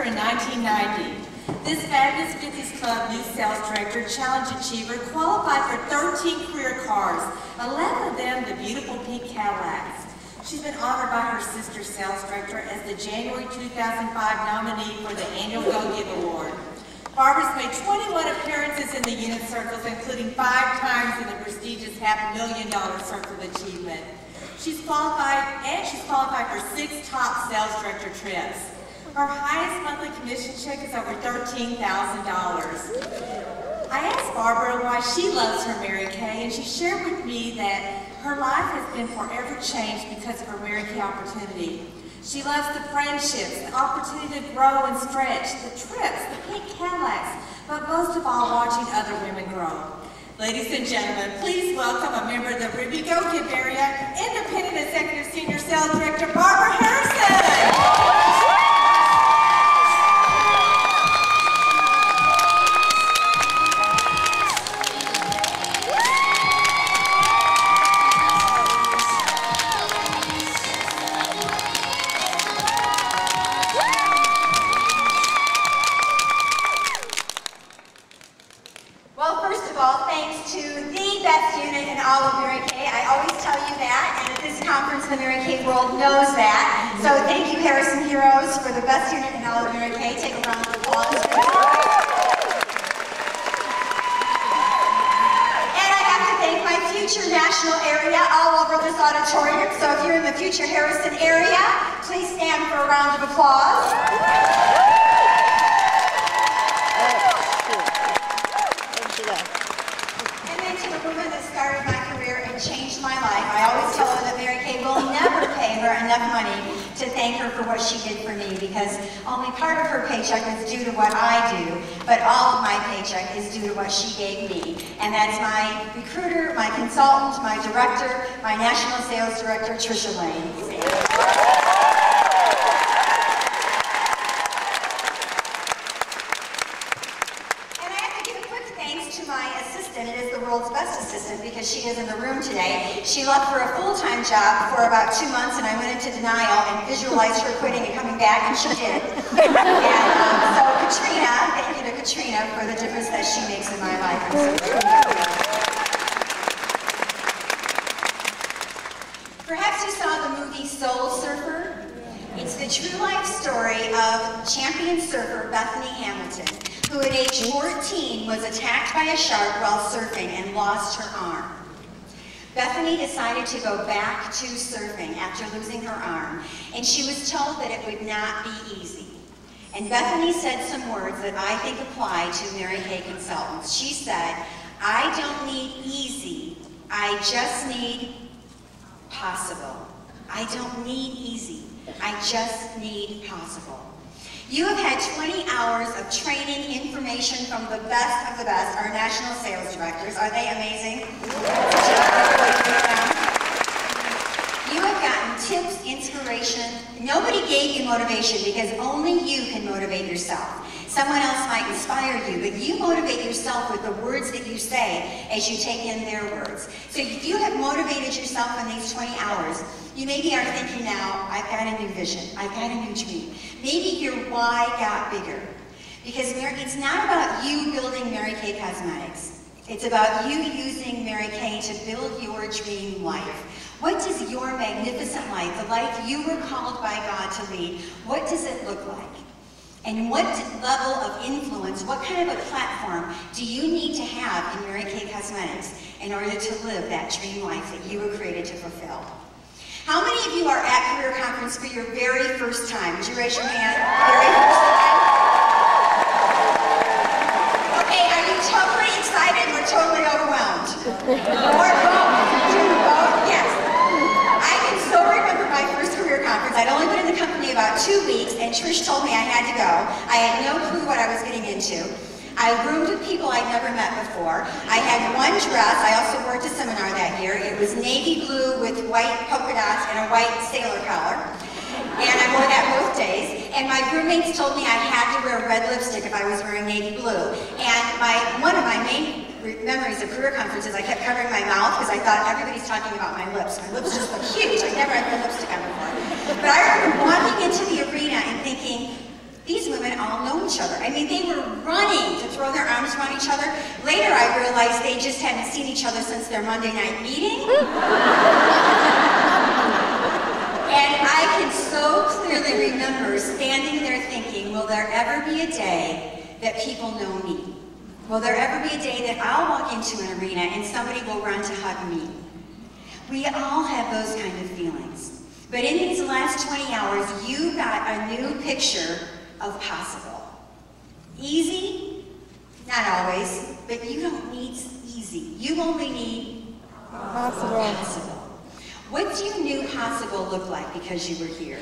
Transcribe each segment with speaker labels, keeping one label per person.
Speaker 1: in 1990. This fabulous 50s Club new sales director, challenge achiever, qualified for 13 career cars, 11 of them the beautiful pink Cadillacs. She's been honored by her sister sales director as the January 2005 nominee for the annual Go Give Award. Barbara's made 21 appearances in the unit circles, including 5 times in the prestigious $500,000 Circle of Achievement. She's qualified for 6 top sales director trips. Her highest monthly commission check is over $13,000. I asked Barbara why she loves her Mary Kay, and she shared with me that her life has been forever changed because of her Mary Kay opportunity. She loves the friendships, the opportunity to grow and stretch, the trips, the pink Cadillacs, but most of all, watching other women grow. Ladies and gentlemen, please welcome a member of the Ruby Go Give area, Independent Executive Senior Sales Director, Barbara Harrison.
Speaker 2: The Mary Kay world knows that. So thank you, Harrison Heroes, for the best unit in all of Mary Kay. Take a round of applause. And I have to thank my future national area all over this auditorium. So if you're in the future Harrison area, please stand for a round of applause. And then to the woman that started my career and changed my life, I always tell her that Mary Kay will never pay her enough money to thank her for what she did for me, because only part of her paycheck is due to what I do, but all of my paycheck is due to what she gave me. And that's my recruiter, my consultant, my director, my national sales director, Tricia Lane. It is the world's best assistant because she is in the room today. She left for a full-time job for about 2 months, and I went into denial and visualized her quitting and coming back, and she did. And so Katrina, thank you to Katrina for the difference that she makes in my life. Perhaps you saw the movie Soul Surfer. It's the true life story of champion surfer Bethany Hamilton, who at age 14 was attacked by a shark while surfing and lost her arm. Bethany decided to go back to surfing after losing her arm, and she was told that it would not be easy. And Bethany said some words that I think apply to Mary Kay consultants. She said, "I don't need easy, I just need possible. I don't need easy, I just need possible." You have had 20 hours of training, information from the best of the best, our national sales directors. Are they amazing? You have gotten tips, inspiration. Nobody gave you motivation because only you can motivate yourself. Someone else might inspire you, but you motivate yourself with the words that you say as you take in their words. So if you have motivated yourself in these 20 hours, you maybe are thinking now, I've got a new vision, I've got a new dream. Maybe your why got bigger. Because it's not about you building Mary Kay Cosmetics. It's about you using Mary Kay to build your dream life. What does your magnificent life, the life you were called by God to lead, what does it look like? And what level of influence, what kind of a platform do you need to have in Mary Kay Cosmetics in order to live that dream life that you were created to fulfill? How many of you are at Career Conference for your very first time? Would you raise your hand? Very first time? Okay, are you totally excited or totally overwhelmed? Or both? Yes. I can still remember my first Career Conference. I'd only been in the company about 2 weeks, and Trish told me I had to go. I had no clue what I was getting into. I roomed with people I'd never met before. I had one dress. I also worked a seminar that year. It was navy blue with white polka dots and a white sailor collar. And I wore that both days. And my roommates told me I had to wear red lipstick if I was wearing navy blue. And one of my main memories of Career Conferences, I kept covering my mouth because I thought everybody's talking about my lips. My lips just look huge. I never had red lipstick on before. But I remember walking into the arena and thinking, these women all know each other. I mean, they were running to throw their arms around each other. Later, I realized they just hadn't seen each other since their Monday night meeting. And I can so clearly remember standing there thinking, will there ever be a day that people know me? Will there ever be a day that I'll walk into an arena and somebody will run to hug me? We all have those kind of feelings. But in these last 20 hours, you got a new picture of possible. Easy? Not always, but you don't need easy. You only need possible. What do you knew possible look like because you were here?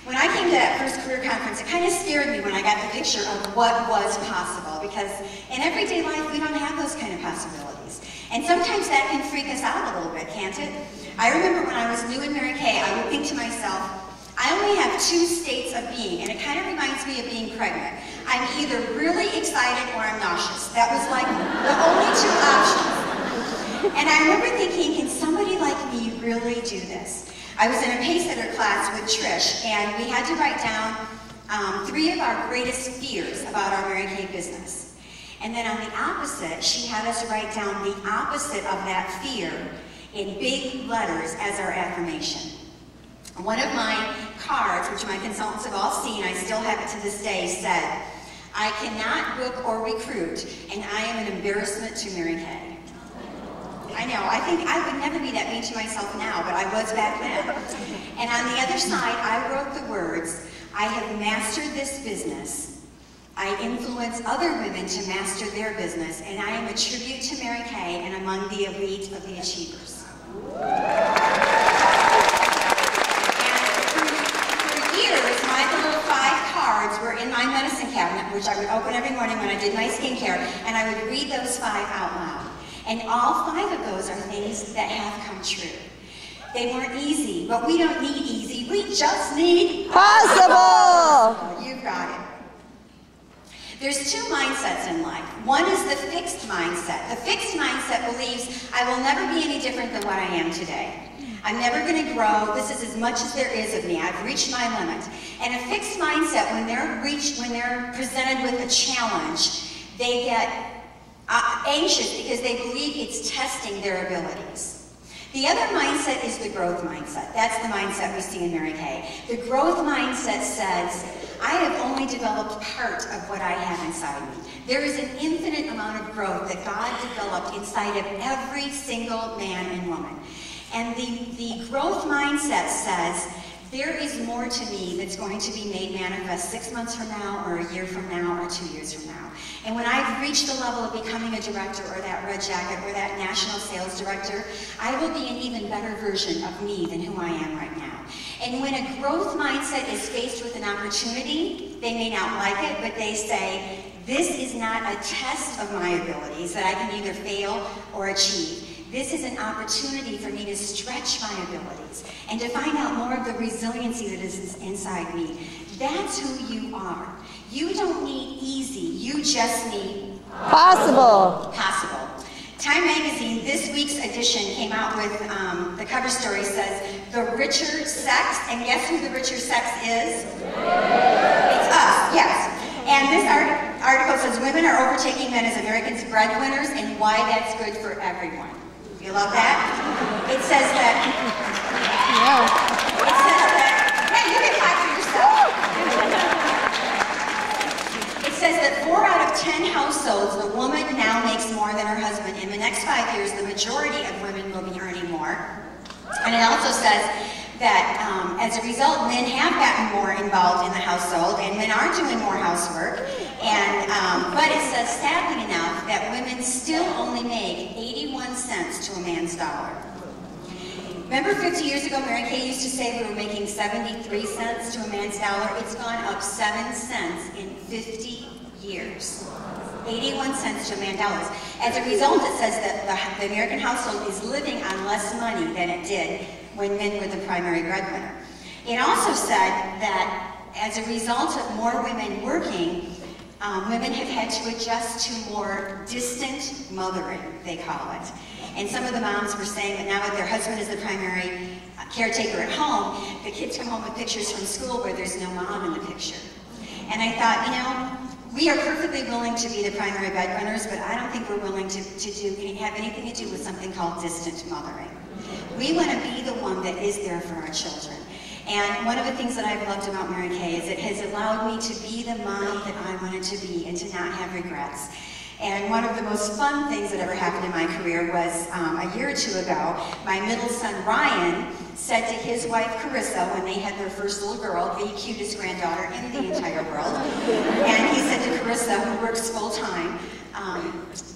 Speaker 2: When I came to that first career conference, it kind of scared me when I got the picture of what was possible, because in everyday life, we don't have those kind of possibilities. And sometimes that can freak us out a little bit, can't it? I remember when I was new in Mary Kay, I would think to myself, I only have 2 states of being, and it kind of reminds me of being pregnant. I'm either really excited or I'm nauseous. That was like the only 2 options. And I remember thinking, can somebody like me really do this? I was in a Pasadena class with Trish, and we had to write down 3 of our greatest fears about our Mary Kay business. And then on the opposite, she had us write down the opposite of that fear in big letters as our affirmation. One of my cards, which my consultants have all seen, I still have it to this day, said, I cannot book or recruit, and I am an embarrassment to Mary Kay. I know, I think I would never be that mean to myself now, but I was back then. And on the other side, I wrote the words, I have mastered this business. I influence other women to master their business, and I am a tribute to Mary Kay and among the elite of the achievers. And for years, my little 5 cards were in my medicine cabinet, which I would open every morning when I did my skincare, and I would read those 5 out loud. And all 5 of those are things that have come true. They weren't easy, but we don't need easy. We just need possible. You got it. There's 2 mindsets in life. One is the fixed mindset. The fixed mindset believes I will never be any different than what I am today. I'm never going to grow. This is as much as there is of me. I've reached my limit. And a fixed mindset, when they're presented with a challenge, they get anxious because they believe it's testing their abilities. The other mindset is the growth mindset. That's the mindset we see in Mary Kay. The growth mindset says, I have only developed part of what I have inside me. There is an infinite amount of growth that God developed inside of every single man and woman. And the growth mindset says, there is more to me that's going to be made manifest 6 months from now, or a year from now, or 2 years from now. And when I've reached the level of becoming a director, or that red jacket, or that national sales director, I will be an even better version of me than who I am right now. And when a growth mindset is faced with an opportunity, they may not like it, but they say, this is not a test of my abilities that I can either fail or achieve. This is an opportunity for me to stretch my abilities and to find out more of the resiliency that is inside me. That's who you are. You don't need easy, you just need possible. Time Magazine, this week's edition, came out with the cover story says, the richer sex, and guess who the richer sex is? It's us, yes. And this article says, women are overtaking men as Americans' breadwinners and why that's good for everyone. You love that? It says that, hey, you can clap for yourself. It says that 4 out of 10 households, the woman now makes more than her husband. In the next 5 years, the majority of women will be earning more. And it also says that as a result, men have gotten more involved in the household, and men are doing more housework. And but it says, sadly enough, that women still only make 81 cents to a man's dollar. Remember 50 years ago, Mary Kay used to say we were making 73 cents to a man's dollar? It's gone up 7 cents in 50 years. 81 cents to a man's dollars. As a result, it says that the American household is living on less money than it did when men were the primary breadwinner. It also said that as a result of more women working, women have had to adjust to more distant mothering, they call it. And some of the moms were saying that now that their husband is the primary caretaker at home, the kids come home with pictures from school where there's no mom in the picture. And I thought, you know, we are perfectly willing to be the primary breadwinners, but I don't think we're willing to have anything to do with something called distant mothering. We want to be the one that is there for our children. And one of the things that I've loved about Mary Kay is it has allowed me to be the mom that I wanted to be and to not have regrets. And one of the most fun things that ever happened in my career was a year or two ago, my middle son Ryan said to his wife Carissa, when they had their first little girl, the cutest granddaughter in the entire world, and he said to Carissa, who works full-time,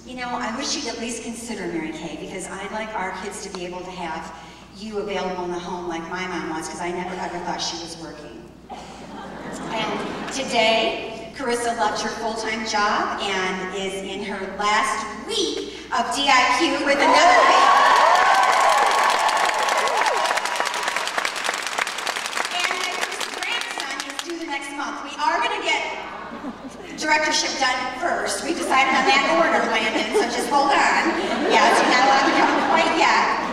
Speaker 2: you know, I wish you'd at least consider Mary Kay, because I'd like our kids to be able to have you available in the home like my mom was, because I never ever thought she was working. And today, Carissa left her full-time job and is in her last week of DIQ with another baby. And my first grandson is due the next month. We are going to get directorship done first. We decided on that order, Landon, so just hold on. Yes, you're not allowed to come quite yet.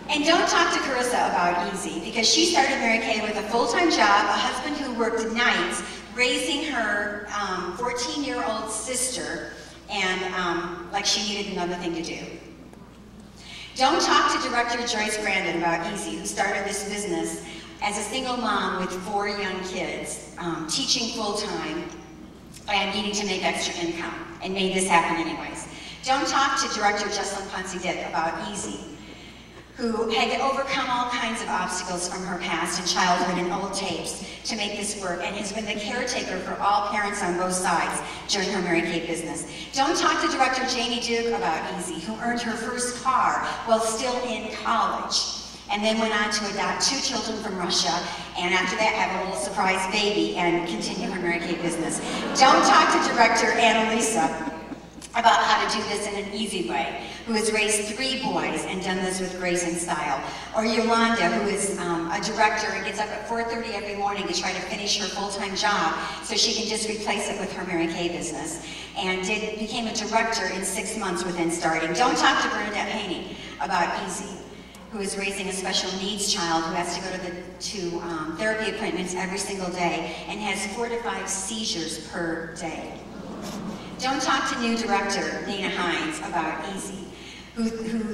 Speaker 2: And don't talk to Carissa about easy, because she started Mary Kay with a full-time job, a husband who worked nights, raising her 14-year-old sister, and like she needed another thing to do. Don't talk to director Joyce Grandin about Easy, who started this business as a single mom with 4 young kids, teaching full-time and needing to make extra income, and made this happen anyways. Don't talk to director Jessalyn Ponce-Dick about Easy, who had to overcome all kinds of obstacles from her past and childhood and old tapes to make this work, and has been the caretaker for all parents on both sides during her Mary Kay business. Don't talk to director Janie Duke about Easy, who earned her first car while still in college, and then went on to adopt 2 children from Russia, and after that have a little surprise baby and continue her Mary Kay business. Don't talk to director Annalisa about how to do this in an easy way, who has raised 3 boys and done this with grace and style. Or Yolanda, who is a director and gets up at 4:30 every morning to try to finish her full-time job so she can just replace it with her Mary Kay business. And became a director in 6 months within starting. Don't talk to Bernadette Haney about Easy, who is raising a special needs child who has to go to therapy appointments every single day and has 4 to 5 seizures per day. Don't talk to new director Nina Hines about Easy, who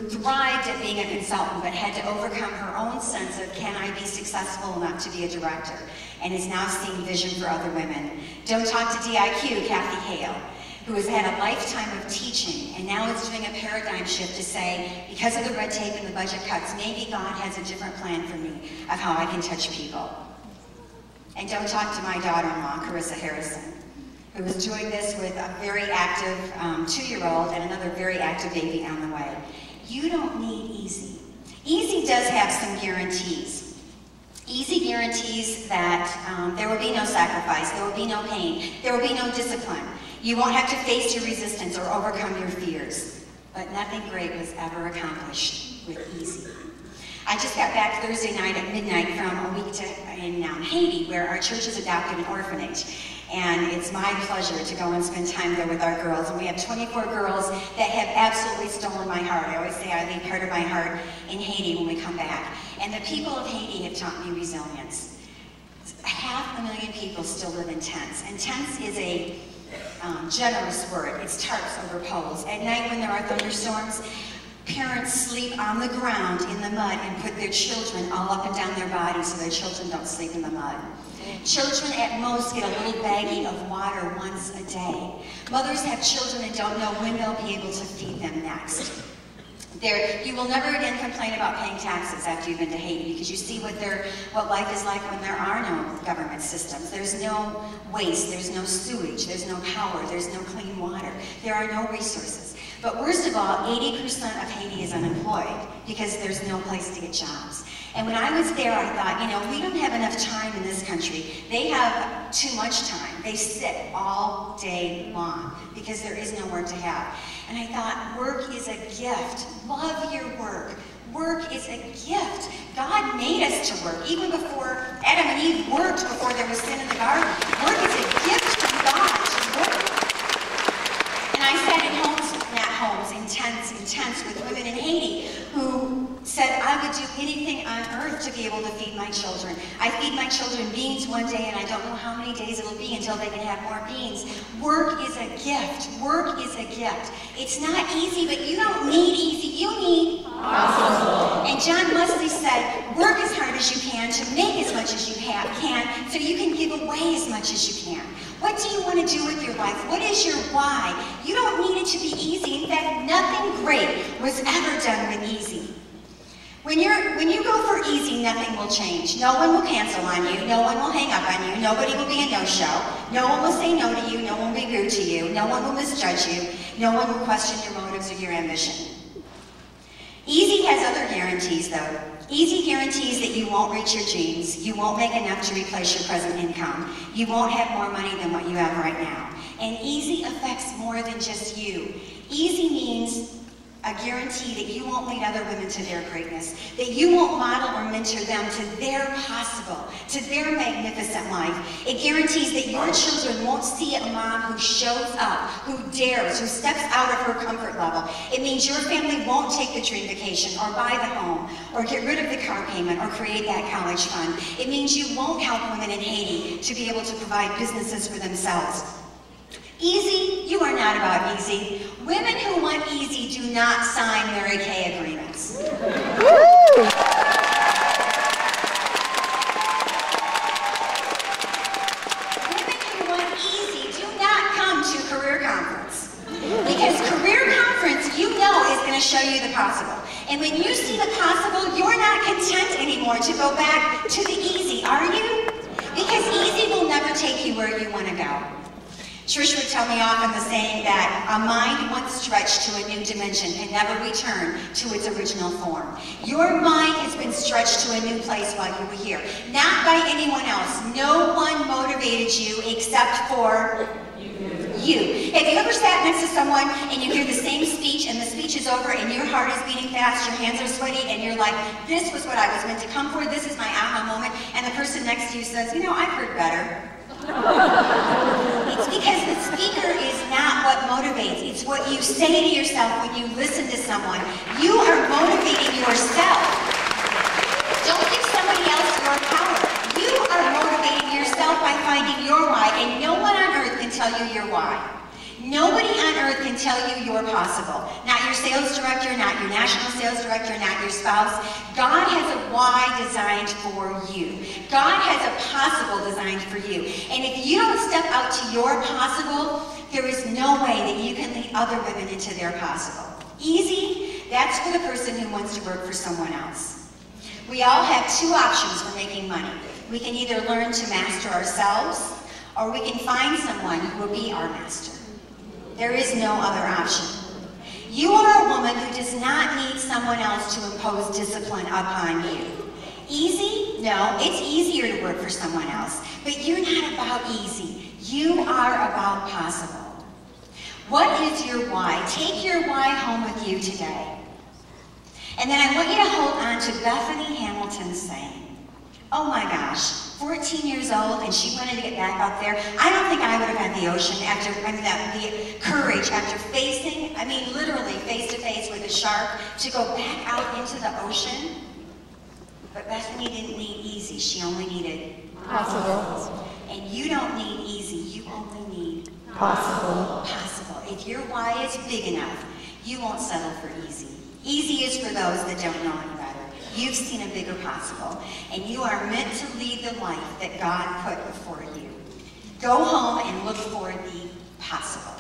Speaker 2: thrived at being a consultant but had to overcome her own sense of, can I be successful enough to be a director, and is now seeing vision for other women. Don't talk to DIQ Kathy Hale, who has had a lifetime of teaching and now is doing a paradigm shift to say, because of the red tape and the budget cuts, maybe God has a different plan for me of how I can touch people. And don't talk to my daughter-in-law, Carissa Harrison, who is doing this with a very active 2-year-old and another very active baby on the way. You don't need Easy. Easy does have some guarantees. Easy guarantees that there will be no sacrifice, there will be no pain, there will be no discipline. You won't have to face your resistance or overcome your fears. But nothing great was ever accomplished with Easy. I just got back Thursday night at midnight from a week in Haiti, where our church has adopted an orphanage. And it's my pleasure to go and spend time there with our girls. And we have 24 girls that have absolutely stolen my heart. I always say I leave part of my heart in Haiti when we come back. And the people of Haiti have taught me resilience. 500,000 people still live in tents. And tents is a generous word. It's tarps over poles. At night when there are thunderstorms, parents sleep on the ground in the mud and put their children all up and down their bodies so their children don't sleep in the mud. Children at most get a little baggie of water once a day. Mothers have children and don't know when they'll be able to feed them next. You will never again complain about paying taxes after you've been to Haiti, because you see what life is like when there are no government systems. There's no waste, there's no sewage, there's no power, there's no clean water. There are no resources. But worst of all, 80% of Haiti is unemployed because there's no place to get jobs. And when I was there, I thought, you know, we don't have enough time in this country. They have too much time. They sit all day long because there is no work to have. And I thought, work is a gift. Love your work. Work is a gift. God made us to work. Even before Adam and Eve worked, before there was sin in the garden, work is a gift from God to work. And I sat in homes, not homes, in intense with women in Haiti who said, I would do anything on earth to be able to feed my children. I feed my children beans one day, and I don't know how many days it'll be until they can have more beans. Work is a gift. Work is a gift. It's not easy, but you don't need easy. You need possible. And John Wesley said, work as hard as you can to make as much as you can so you can give away as much as you can. What do you want to do with your life? What is your why? You don't need it to be easy. In fact, nothing great was ever done with easy. When you go for easy, nothing will change. No one will cancel on you. No one will hang up on you. Nobody will be a no-show. No one will say no to you. No one will be rude to you. No one will misjudge you. No one will question your motives or your ambition. Easy has other guarantees, though. Easy guarantees that you won't reach your dreams. You won't make enough to replace your present income. You won't have more money than what you have right now. And easy affects more than just you. Easy means a guarantee that you won't lead other women to their greatness, that you won't model or mentor them to their possible, to their magnificent life. It guarantees that your children won't see a mom who shows up, who dares, who steps out of her comfort level. It means your family won't take the dream vacation or buy the home or get rid of the car payment or create that college fund. It means you won't help women in Haiti to be able to provide businesses for themselves. Easy, you are not about easy. Women who want easy do not sign Mary Kay agreements. Woo! Women who want easy do not come to Career Conference. Because Career Conference, you know, is going to show you the possible. And when you see the possible, you're not content anymore to go back to the easy, are you? Because easy will never take you where you want to go. Trish would tell me often the saying that a mind once stretched to a new dimension can never return to its original form. Your mind has been stretched to a new place while you were here. Not by anyone else. No one motivated you except for you. Have you ever sat next to someone and you hear the same speech and the speech is over and your heart is beating fast, your hands are sweaty, and you're like, this was what I was meant to come for, this is my aha moment, and the person next to you says, you know, I've heard better. It's because the speaker is not what motivates. It's what you say to yourself when you listen to someone. You are motivating yourself. Don't give somebody else your power. You are motivating yourself by finding your why, and no one on earth can tell you your why. Nobody on earth can tell you you're possible. Not your sales director, not your national sales director, not your spouse. God has a why designed for you. God has a possible designed for you. And if you don't step out to your possible, there is no way that you can lead other women into their possible. Easy, that's for the person who wants to work for someone else. We all have two options for making money. We can either learn to master ourselves, or we can find someone who will be our master. There is no other option. You are a woman who does not need someone else to impose discipline upon you. Easy? No, it's easier to work for someone else. But you're not about easy. You are about possible. What is your why? Take your why home with you today. And then I want you to hold on to Bethany Hamilton's saying, oh my gosh, 14 years old and she wanted to get back out there. I don't think I would have had the the courage after facing, literally face to face with a shark to go back out into the ocean. But Bethany didn't need easy, she only needed possible. And you don't need easy, you only need possible. Possible. If your why is big enough, you won't settle for easy. Easy is for those that don't know any better. You've seen a bigger possible, and you are meant to lead the life that God put before you. Go home and look for the possible.